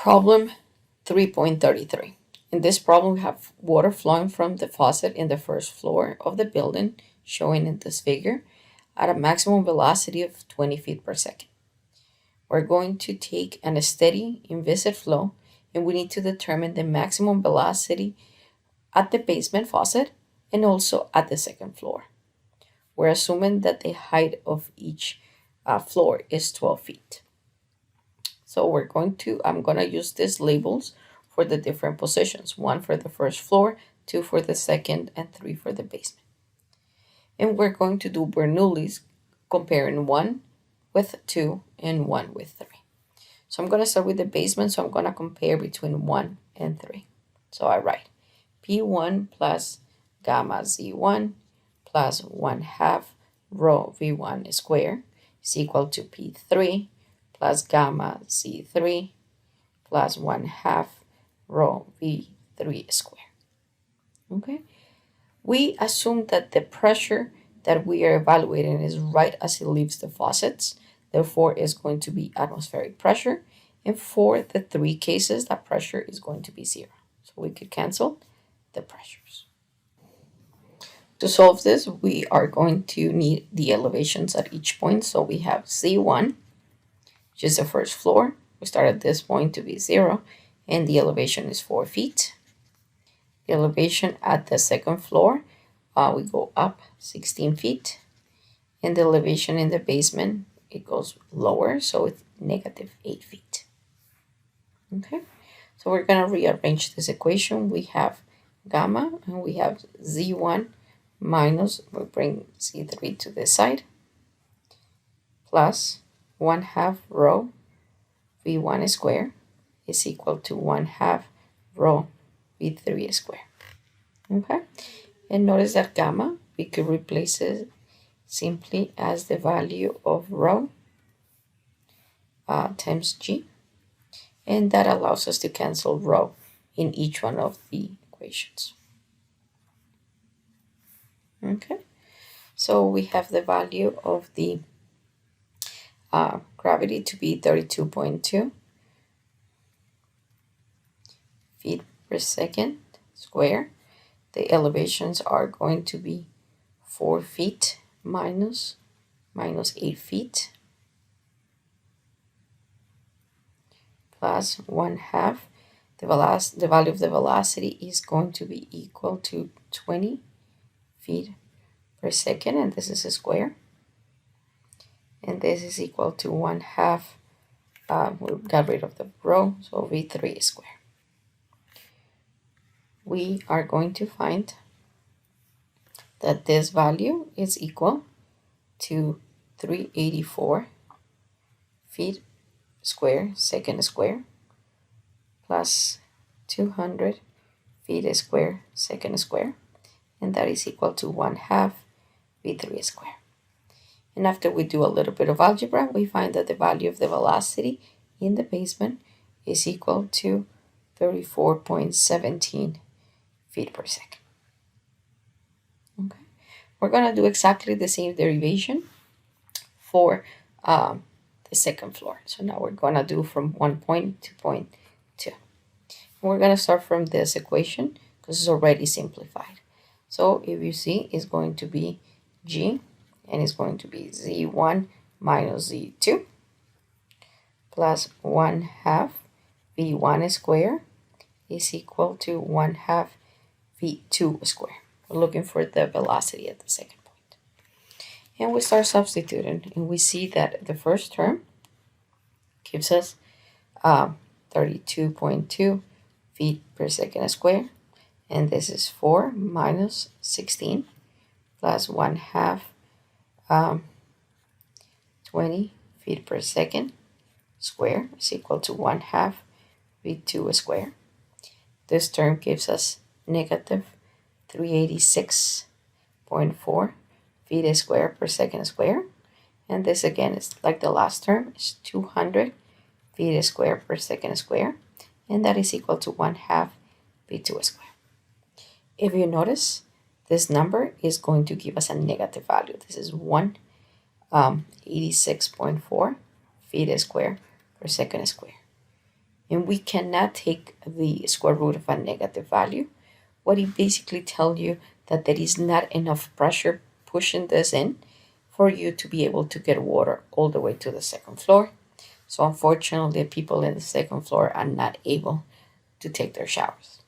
Problem 3.33. In this problem, we have water flowing from the faucet in the first floor of the building, showing in this figure, at a maximum velocity of 20 feet per second. We're going to take a steady, inviscid flow, and we need to determine the maximum velocity at the basement faucet and also at the second floor. We're assuming that the height of each floor is 12 feet. So I'm going to use these labels for the different positions. 1 for the first floor, 2 for the second, and 3 for the basement. And we're going to do Bernoulli's, comparing 1 with 2 and 1 with 3. So I'm going to start with the basement, so I'm going to compare between 1 and 3. So I write P1 plus gamma Z1 plus 1/2 rho V1 squared is equal to P3 plus gamma Z3 plus 1/2 rho V3 squared. Okay, we assume that the pressure that we are evaluating is right as it leaves the faucets. Therefore, it's going to be atmospheric pressure. And for the 3 cases, that pressure is going to be 0. So we could cancel the pressures. To solve this, we are going to need the elevations at each point. So we have Z1, which is the first floor. We start at this point to be 0, and the elevation is 4 feet. The elevation at the second floor, we go up 16 feet. And the elevation in the basement, it goes lower, so it's -8 feet. Okay, so we're going to rearrange this equation. We have gamma, and we have Z1 minus, we bring Z3 to this side, plus 1/2 rho V1 squared is equal to 1/2 rho V3 squared. Okay, and notice that gamma, we could replace it simply as the value of rho times G, and that allows us to cancel rho in each one of the equations. Okay, so we have the value of the gravity to be 32.2 feet per second square. The elevations are going to be 4 feet minus 8 feet plus 1/2. The value of the velocity is going to be equal to 20 feet per second, and this is a square. And this is equal to 1/2. We got rid of the rho, so V3 squared. We are going to find that this value is equal to 384 feet square second square plus 200 feet square second square, and that is equal to 1/2 V3 squared. And after we do a little bit of algebra, we find that the value of the velocity in the basement is equal to 34.17 feet per second. Okay, we're going to do exactly the same derivation for the second floor. So now we're going to do from 1 point to point 2. We're going to start from this equation because it's already simplified. So if you see, it's going to be G, and it's going to be Z1 minus Z2 plus 1/2 V1 squared is equal to 1/2 V2 squared. We're looking for the velocity at the second point. And we start substituting, and we see that the first term gives us 32.2 feet per second squared, and this is 4 minus 16 plus 1/2 20 feet per second square is equal to 1/2 V2 squared. This term gives us negative 386.4 feet square per second square. And this again is like the last term, is 200 feet square per second square. And that is equal to 1/2 V2 squared. If you notice, this number is going to give us a negative value. This is 186.4 feet square per second square. and we cannot take the square root of a negative value. What it basically tells you that there is not enough pressure pushing this in for you to be able to get water all the way to the second floor. So unfortunately, people in the second floor are not able to take their showers.